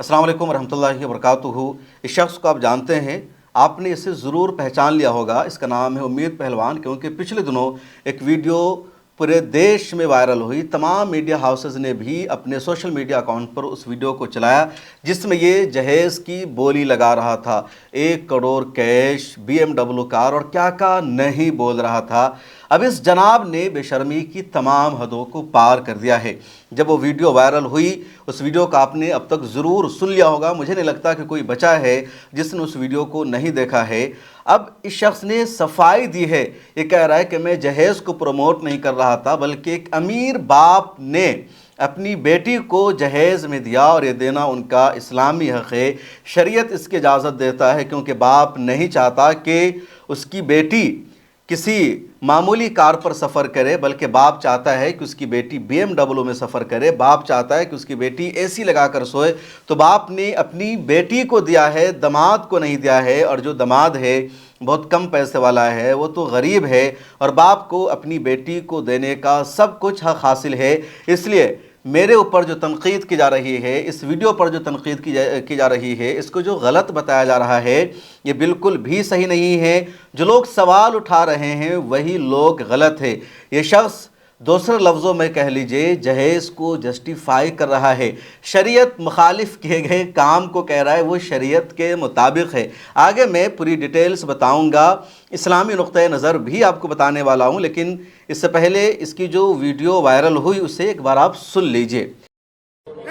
अस्सलाम वालेकुम रहमतुल्लाहि व बरकातुहू। इस शख्स को आप जानते हैं, आपने इसे ज़रूर पहचान लिया होगा। इसका नाम है उम्मीद पहलवान, क्योंकि पिछले दिनों एक वीडियो पूरे देश में वायरल हुई। तमाम मीडिया हाउसेस ने भी अपने सोशल मीडिया अकाउंट पर उस वीडियो को चलाया, जिसमें ये जहेज़ की बोली लगा रहा था, 1 करोड़ कैश, BMW कार और क्या क्या नहीं बोल रहा था। अब इस जनाब ने बेशर्मी की तमाम हदों को पार कर दिया है। जब वो वीडियो वायरल हुई, उस वीडियो का आपने अब तक ज़रूर सुन लिया होगा। मुझे नहीं लगता कि कोई बचा है जिसने उस वीडियो को नहीं देखा है। अब इस शख्स ने सफाई दी है, ये कह रहा है कि मैं जहेज़ को प्रमोट नहीं कर रहा था, बल्कि एक अमीर बाप ने अपनी बेटी को जहेज़ में दिया और ये देना उनका इस्लामी हक़ है। शरीयत इसकी इजाज़त देता है, क्योंकि बाप नहीं चाहता कि उसकी बेटी किसी मामूली कार पर सफ़र करे, बल्कि बाप चाहता है कि उसकी बेटी BMW में सफ़र करे। बाप चाहता है कि उसकी बेटी AC लगा कर सोए। तो बाप ने अपनी बेटी को दिया है, दामाद को नहीं दिया है। और जो दामाद है बहुत कम पैसे वाला है, वो तो गरीब है, और बाप को अपनी बेटी को देने का सब कुछ हक़ हासिल है। इसलिए मेरे ऊपर जो तनक़ीद की जा रही है, इस वीडियो पर जो तनक़ीद की जा रही है, इसको जो गलत बताया जा रहा है, ये बिल्कुल भी सही नहीं है। जो लोग सवाल उठा रहे हैं वही लोग गलत है। ये शख्स दूसरे लफ्ज़ों में कह लीजिए जहेज़ को जस्टिफाई कर रहा है, शरीयत मुखालिफ किए गए काम को कह रहा है, वो शरीयत के मुताबिक है। आगे मैं पूरी डिटेल्स बताऊंगा, इस्लामी नुक्ते नज़र भी आपको बताने वाला हूं, लेकिन इससे पहले इसकी जो वीडियो वायरल हुई उसे एक बार आप सुन लीजिए।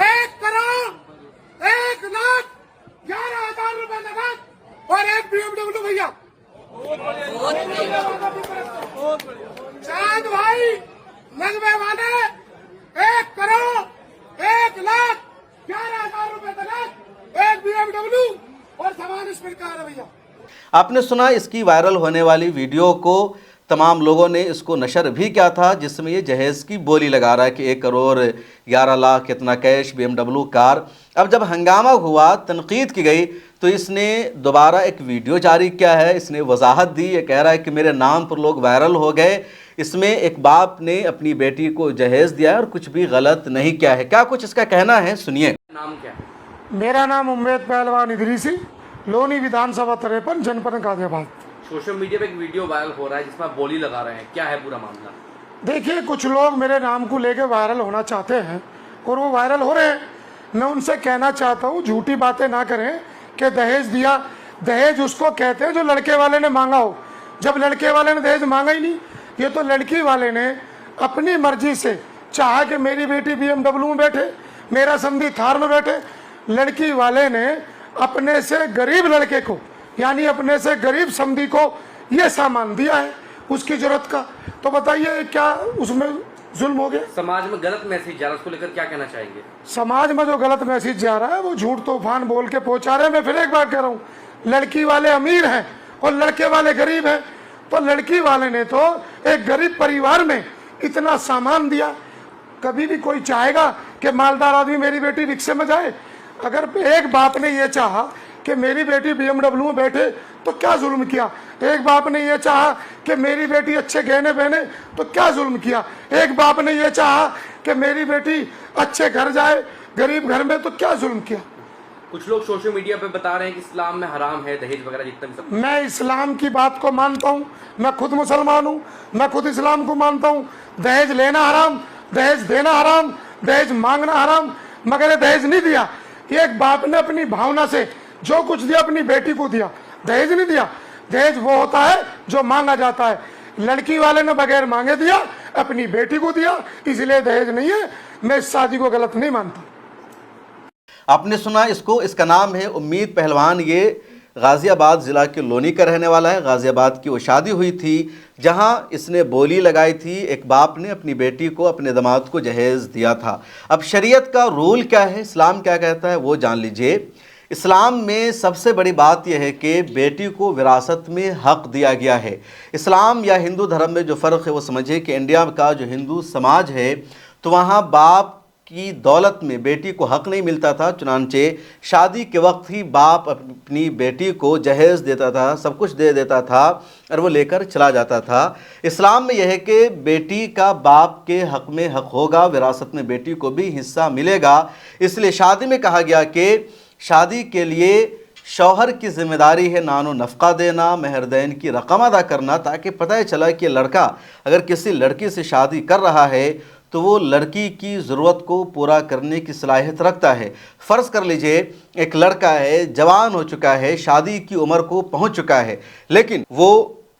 1 करोड़ 1,11,000 रुपए नकद और 1 BMW भैया। चांद भाई नगमे वाले 1 करोड़ 1,11,000 रुपए नकद, 1 BMW और सामान इसमें कार है भैया। आपने सुना इसकी वायरल होने वाली वीडियो को, तमाम लोगों ने इसको नशर भी किया था, जिसमें ये जहेज़ की बोली लगा रहा है कि 1 करोड़ 11 लाख कितना कैश, BMW कार। अब जब हंगामा हुआ, तनकीद की गई, तो इसने दोबारा एक वीडियो जारी किया है। इसने वजाहत दी, ये कह रहा है कि मेरे नाम पर लोग वायरल हो गए। इसमें एक बाप ने अपनी बेटी को जहेज़ दिया है और कुछ भी गलत नहीं किया है। क्या कुछ इसका कहना है, सुनिए। नाम क्या है? मेरा नाम उम्मेद पहलवान इदरीसी, लोनी विधानसभा 53, जनपद गाजियाबाद। सोशल मीडिया पे एक वीडियो वायरल हो रहा है जिसमें आप बोली लगा रहे हैं, क्या है पूरा मामला? देखिए, कुछ लोग मेरे नाम को लेके वायरल होना चाहते हैं और वो वायरल हो रहे हैं। मैं उनसे कहना चाहता हूँ, झूठी बातें ना करें कि दहेज दिया। दहेज उसको कहते हैं जो लड़के वाले ने मांगा हो। जब लड़के वाले ने दहेज मांगा ही नहीं, ये तो लड़की वाले ने अपनी मर्जी से चाहा कि मेरी बेटी BMW में बैठे, मेरा समधी थार में बैठे। लड़की वाले ने अपने से गरीब लड़के को, यानी अपने से गरीब समधी को ये सामान दिया है उसकी जरूरत का। तो बताइए क्या उसमें जुल्म हो गया? समाज में गलत मैसेज जा रहा है, उसको लेकर क्या कहना चाहेंगे? समाज में जो गलत मैसेज जा रहा है वो झूठ तूफान बोल के पहुंचा रहे हैं। मैं फिर एक बार कह रहा हूँ, लड़की वाले अमीर हैं और लड़के वाले गरीब हैं। तो लड़की वाले ने तो एक गरीब परिवार में इतना सामान दिया। कभी भी कोई चाहेगा कि मालदार आदमी मेरी बेटी रिक्शे में जाए? अगर एक बाप ने यह चाहा कि मेरी बेटी BMW में बैठे तो क्या जुल्म किया? एक बाप ने यह चाहा कि मेरी बेटी अच्छे गहने पहने तो क्या जुल्म किया? एक बाप ने यह चाहा कि मेरी बेटी अच्छे घर जाए, गरीब घर में, तो क्या जुल्म किया? कुछ लोग सोशल मीडिया पे बता रहे हैं कि इस्लाम में हराम है दहेज वगैरह जितना भी सब। मैं इस्लाम की बात को मानता हूँ, मैं खुद मुसलमान हूँ, मैं खुद इस्लाम को मानता हूँ। दहेज लेना हराम, दहेज देना हराम, दहेज मांगना हराम, मगर दहेज नहीं दिया। एक बाप ने अपनी भावना से जो कुछ दिया अपनी बेटी को दिया, दहेज नहीं दिया। दहेज वो होता है जो मांगा जाता है। लड़की वाले ने बगैर मांगे दिया, अपनी बेटी को दिया, इसलिए दहेज नहीं है। मैं इस शादी को गलत नहीं मानता। आपने सुना इसको, इसका नाम है उम्मीद पहलवान। ये गाज़ियाबाद ज़िला के लोनी का रहने वाला है। गाज़ियाबाद की वो शादी हुई थी जहां इसने बोली लगाई थी। एक बाप ने अपनी बेटी को, अपने दामाद को जहेज़ दिया था। अब शरीयत का रूल क्या है, इस्लाम क्या कहता है, वो जान लीजिए। इस्लाम में सबसे बड़ी बात यह है कि बेटी को विरासत में हक़ दिया गया है। इस्लाम या हिंदू धर्म में जो फ़र्क है वो समझिए कि इंडिया का जो हिंदू समाज है, तो वहाँ बाप کی दौलत में बेटी को हक नहीं मिलता था, चुनांचे शादी के वक्त ही बाप अपनी बेटी को जहेज देता था, सब कुछ दे देता था और वो लेकर चला जाता था। इस्लाम में यह है कि बेटी का बाप के हक में हक होगा, विरासत में बेटी को भी हिस्सा मिलेगा। इसलिए शादी में कहा गया कि शादी के लिए शौहर की ज़िम्मेदारी है नानो नफ़क़ा देना, महरदैन की रकम अदा करना, ताकि पता ही चला कि लड़का अगर किसी लड़की से शादी कर रहा है तो वो लड़की की ज़रूरत को पूरा करने की सलाहियत रखता है। फ़र्ज़ कर लीजिए एक लड़का है, जवान हो चुका है, शादी की उम्र को पहुंच चुका है, लेकिन वो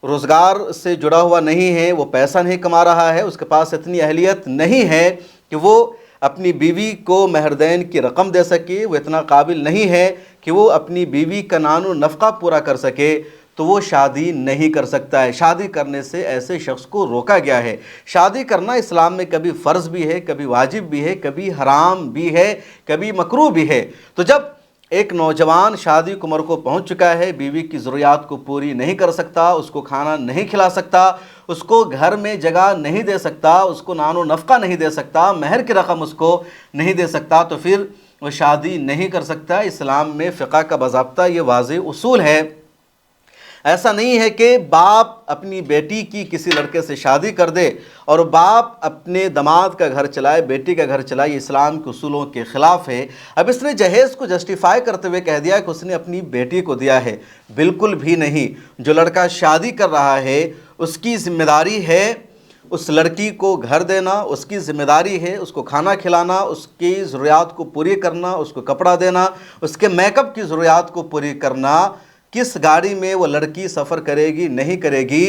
रोज़गार से जुड़ा हुआ नहीं है, वो पैसा नहीं कमा रहा है, उसके पास इतनी अहलियत नहीं है कि वो अपनी बीवी को महरदैन की रकम दे सके, वो इतना काबिल नहीं है कि वो अपनी बीवी का नानो नफ़क़ा पूरा कर सके, तो वो शादी नहीं कर सकता है। शादी करने से ऐसे शख्स को रोका गया है। शादी करना इस्लाम में कभी फ़र्ज़ भी है, कभी वाजिब भी है, कभी हराम भी है, कभी मकरूह भी है। तो जब एक नौजवान शादी की उम्र को पहुंच चुका है, बीवी की ज़रूरियात को पूरी नहीं कर सकता, उसको खाना नहीं खिला सकता, उसको घर में जगह नहीं दे सकता, उसको नानो नफ़क़ा नहीं दे सकता, महर की रकम उसको नहीं दे सकता, तो फिर वो शादी नहीं कर सकता। इस्लाम में फ़िक़्ह का बाज़ाब्ता ये वाज़ेह उसूल है। ऐसा नहीं है कि बाप अपनी बेटी की किसी लड़के से शादी कर दे और बाप अपने दामाद का घर चलाए, बेटी का घर चलाए, इस्लाम के उसूलों के ख़िलाफ़ है। अब इसने जहेज़ को जस्टिफाई करते हुए कह दिया कि उसने अपनी बेटी को दिया है। बिल्कुल भी नहीं। जो लड़का शादी कर रहा है उसकी ज़िम्मेदारी है उस लड़की को घर देना, उसकी ज़िम्मेदारी है उसको खाना खिलाना, उसकी ज़रूरियात को पूरी करना, उसको कपड़ा देना, उसके मेकअप की ज़रूरियात को पूरी करना। किस गाड़ी में वो लड़की सफ़र करेगी नहीं करेगी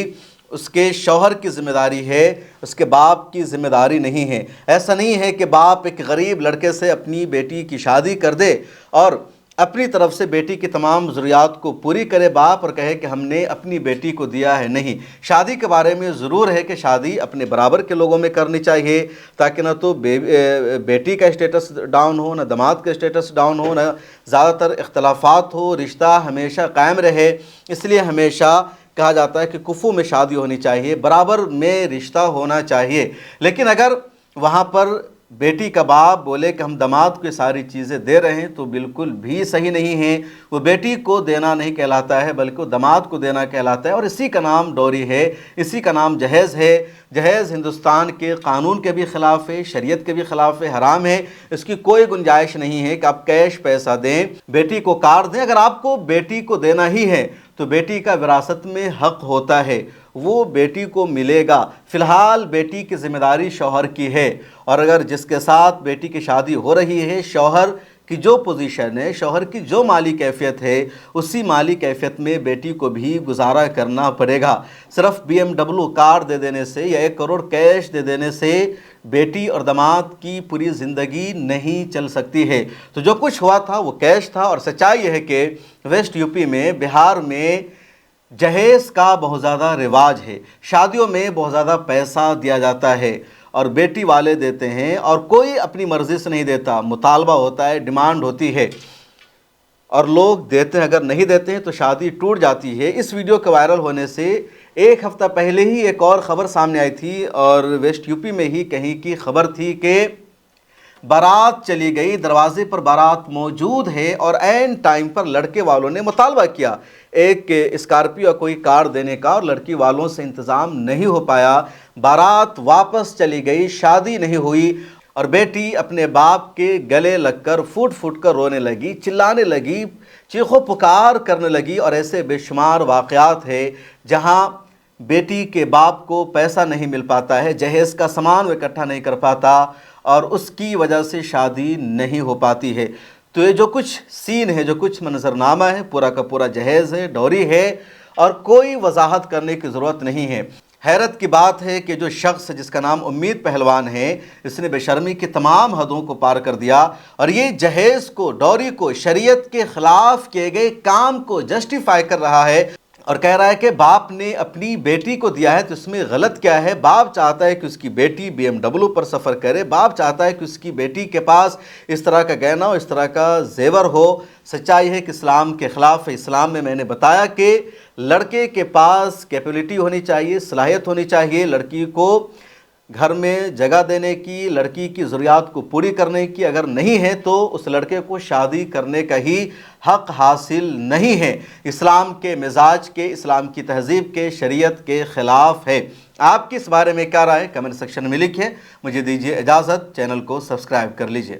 उसके शौहर की ज़िम्मेदारी है, उसके बाप की ज़िम्मेदारी नहीं है। ऐसा नहीं है कि बाप एक गरीब लड़के से अपनी बेटी की शादी कर दे और अपनी तरफ से बेटी की तमाम ज़रूरियात को पूरी करे बाप और कहे कि हमने अपनी बेटी को दिया है। नहीं, शादी के बारे में ज़रूर है कि शादी अपने बराबर के लोगों में करनी चाहिए, ताकि ना तो बेटी का स्टेटस डाउन हो, ना दामाद का स्टेटस डाउन हो, ना ज़्यादातर इख्तलाफात हो, रिश्ता हमेशा कायम रहे। इसलिए हमेशा कहा जाता है कि कुफू में शादी होनी चाहिए, बराबर में रिश्ता होना चाहिए। लेकिन अगर वहाँ पर बेटी का बाप बोले कि हम दामाद को सारी चीज़ें दे रहे हैं तो बिल्कुल भी सही नहीं है। वो बेटी को देना नहीं कहलाता है बल्कि दामाद को देना कहलाता है, और इसी का नाम डोरी है, इसी का नाम जहेज़ है। जहेज़ हिंदुस्तान के कानून के भी ख़िलाफ़ है, शरीयत के भी ख़िलाफ़ है, हराम है। इसकी कोई गुंजाइश नहीं है कि आप कैश पैसा दें, बेटी को कार दें। अगर आपको बेटी को देना ही है तो बेटी का विरासत में हक़ होता है, वो बेटी को मिलेगा। फ़िलहाल बेटी की ज़िम्मेदारी शौहर की है, और अगर जिसके साथ बेटी की शादी हो रही है शौहर की जो पोजीशन है, शौहर की जो माली कैफियत है, उसी माली कैफियत में बेटी को भी गुजारा करना पड़ेगा। सिर्फ BMW कार दे देने से या 1 करोड़ कैश दे देने से बेटी और दामाद की पूरी ज़िंदगी नहीं चल सकती है। तो जो कुछ हुआ था वो कैश था, और सच्चाई यह है कि वेस्ट यूपी में, बिहार में जहेज़ का बहुत ज़्यादा रिवाज है। शादियों में बहुत ज़्यादा पैसा दिया जाता है और बेटी वाले देते हैं, और कोई अपनी मर्ज़ी से नहीं देता, मुतालबा होता है, डिमांड होती है और लोग देते हैं। अगर नहीं देते हैं तो शादी टूट जाती है। इस वीडियो के वायरल होने से 1 हफ़्ता पहले ही एक और ख़बर सामने आई थी, और वेस्ट यूपी में ही कहीं की खबर थी कि बारात चली गई, दरवाजे पर बारात मौजूद है, और ऐन टाइम पर लड़के वालों ने मुतालबा किया एक स्कॉर्पियो कोई कार देने का, और लड़की वालों से इंतज़ाम नहीं हो पाया। बारात वापस चली गई, शादी नहीं हुई, और बेटी अपने बाप के गले लगकर फूट फूट कर रोने लगी, चिल्लाने लगी, चीखो पुकार करने लगी। और ऐसे बेशुमार वाक़यात है जहाँ बेटी के बाप को पैसा नहीं मिल पाता है, जहेज़ का सामान वो इकट्ठा नहीं कर पाता, और उसकी वजह से शादी नहीं हो पाती है। तो ये जो कुछ सीन है, जो कुछ मंजरनामा है, पूरा का पूरा जहेज़ है, डोरी है, और कोई वजाहत करने की ज़रूरत नहीं है। हैरत की बात है कि जो शख्स जिसका नाम उम्मीद पहलवान है, इसने बेशर्मी की तमाम हदों को पार कर दिया, और ये जहेज़ को, डोरी को, शरीयत के ख़िलाफ़ किए गए काम को जस्टिफाई कर रहा है, और कह रहा है कि बाप ने अपनी बेटी को दिया है तो इसमें गलत क्या है। बाप चाहता है कि उसकी बेटी BMW पर सफ़र करे, बाप चाहता है कि उसकी बेटी के पास इस तरह का गहना हो, इस तरह का जेवर हो। सच्चाई है कि इस्लाम के ख़िलाफ़ है। इस्लाम में मैंने बताया कि लड़के के पास कैपेबिलिटी होनी चाहिए, सलाहियत होनी चाहिए, लड़की को گھر میں جگہ دینے کی، لڑکی کی ضروریات کو پوری کرنے کی اگر نہیں ہے تو اس لڑکے کو شادی کرنے کا ہی حق حاصل نہیں ہے۔ اسلام کے مزاج کے، اسلام کی تہذیب کے، شریعت کے خلاف ہے۔ آپ کی اس بارے میں کیا رائے؟ کمنٹ سیکشن میں لکھیں۔ مجھے دیجیے اجازت، چینل کو سبسکرائب کر لیجیے۔